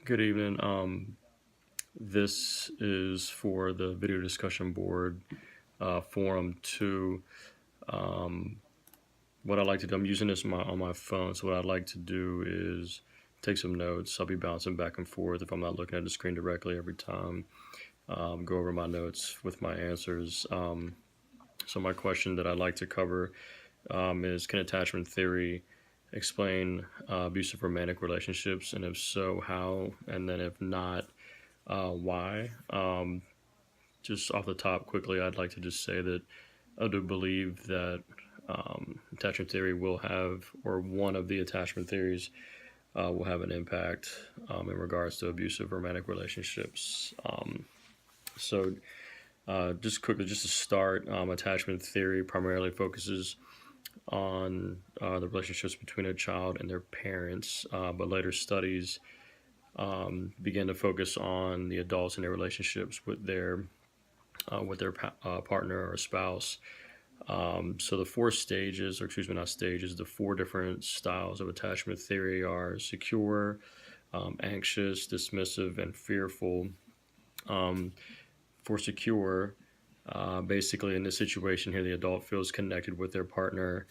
Good evening. This is for the video discussion board forum two. Um, what I like to do, I'm using this on my phone. So what I'd like to do is take some notes. I'll be bouncing back and forth if I'm not looking at the screen directly every time. Go over my notes with my answers. So my question that I'd like to cover is, can attachment theory explain abusive romantic relationships, and if so, how? And then if not, why? Just off the top, quickly, I'd like to just say that I do believe that attachment theory will have, or one of the attachment theories will have an impact in regards to abusive romantic relationships. Just quickly, just to start, attachment theory primarily focuses on the relationships between a child and their parents, but later studies begin to focus on the adults and their relationships with their partner or spouse. So the four stages, or excuse me, not stages, the four different styles of attachment theory are secure, anxious, dismissive, and fearful. Um, for secure, basically in this situation here, the adult feels connected with their partner,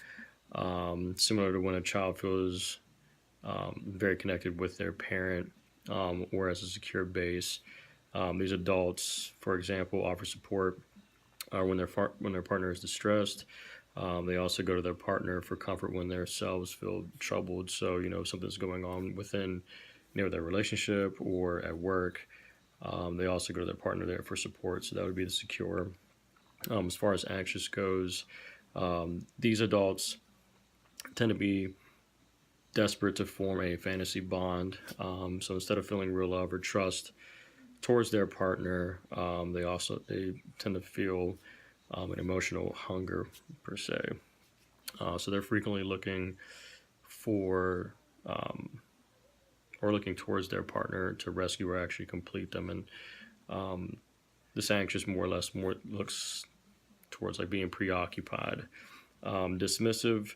similar to when a child feels very connected with their parent, or as a secure base. These adults, for example, offer support when their partner is distressed. They also go to their partner for comfort when themselves feel troubled. So something's going on within their relationship or at work. They also go to their partner there for support. So that would be the secure. As far as anxious goes, these adults tend to be desperate to form a fantasy bond. So instead of feeling real love or trust towards their partner, they tend to feel an emotional hunger per se. So they're frequently looking for or looking towards their partner to rescue or actually complete them. And this anxious more looks towards like being preoccupied. Dismissive,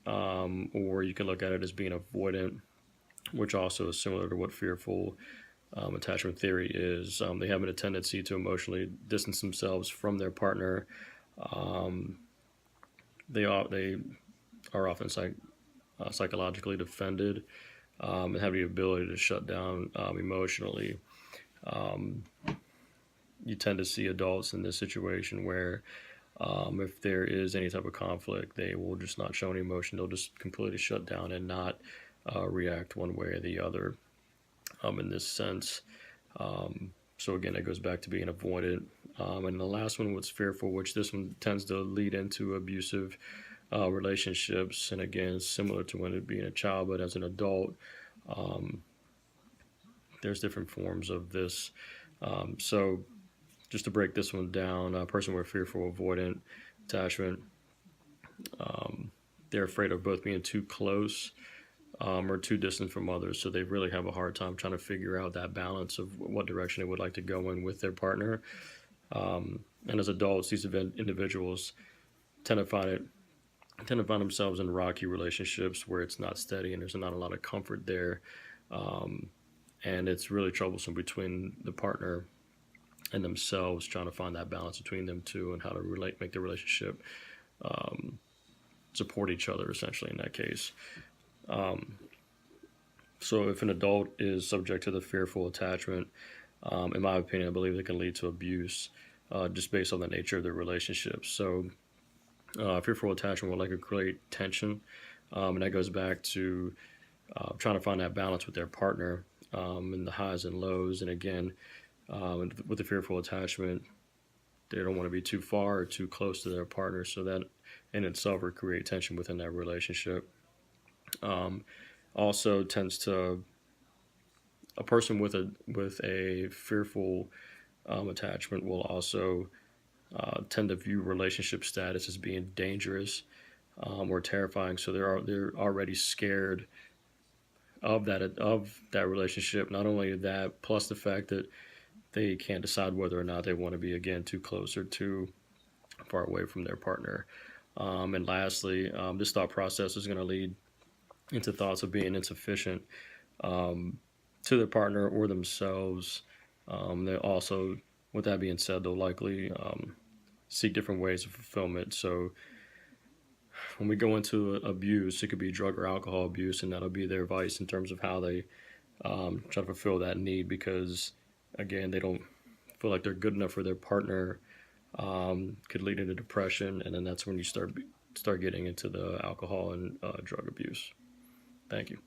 or you can look at it as being avoidant, which also is similar to what fearful attachment theory is. They have a tendency to emotionally distance themselves from their partner. They are often psychologically defended, and have the ability to shut down emotionally. Um, you tend to see adults in this situation where if there is any type of conflict, they will just not show any emotion. They'll just completely shut down and not react one way or the other in this sense. So again, it goes back to being avoidant. And the last one was fearful, which this one tends to lead into abusive relationships. And again, similar to when it being a child, but as an adult, there's different forms of this. So just to break this one down, a person with fearful avoidant attachment, they're afraid of both being too close or too distant from others. So they really have a hard time trying to figure out that balance of what direction they would like to go in with their partner. And as adults, these individuals tend to find themselves in rocky relationships where it's not steady and there's not a lot of comfort there. And it's really troublesome between the partner and themselves, trying to find that balance between them two and how to make the relationship support each other, essentially, in that case. So if an adult is subject to the fearful attachment, in my opinion, I believe it can lead to abuse just based on the nature of the relationship. So fearful attachment will likely create tension, and that goes back to trying to find that balance with their partner and the highs and lows. And again, with the fearful attachment, they don't want to be too far or too close to their partner, so that in itself will create tension within that relationship. Also tends to a person with a fearful attachment will also tend to view relationship status as being dangerous or terrifying. So they're already scared of that relationship. Not only that, plus the fact that they can't decide whether or not they want to be again too close or too far away from their partner. And lastly, this thought process is going to lead into thoughts of being insufficient. Um, to their partner or themselves. They also, with that being said, they'll likely seek different ways of fulfillment. So when we go into abuse, it could be drug or alcohol abuse, and that'll be their vice in terms of how they try to fulfill that need because, again, they don't feel like they're good enough for their partner. Could lead into depression, and then that's when you start getting into the alcohol and drug abuse. Thank you.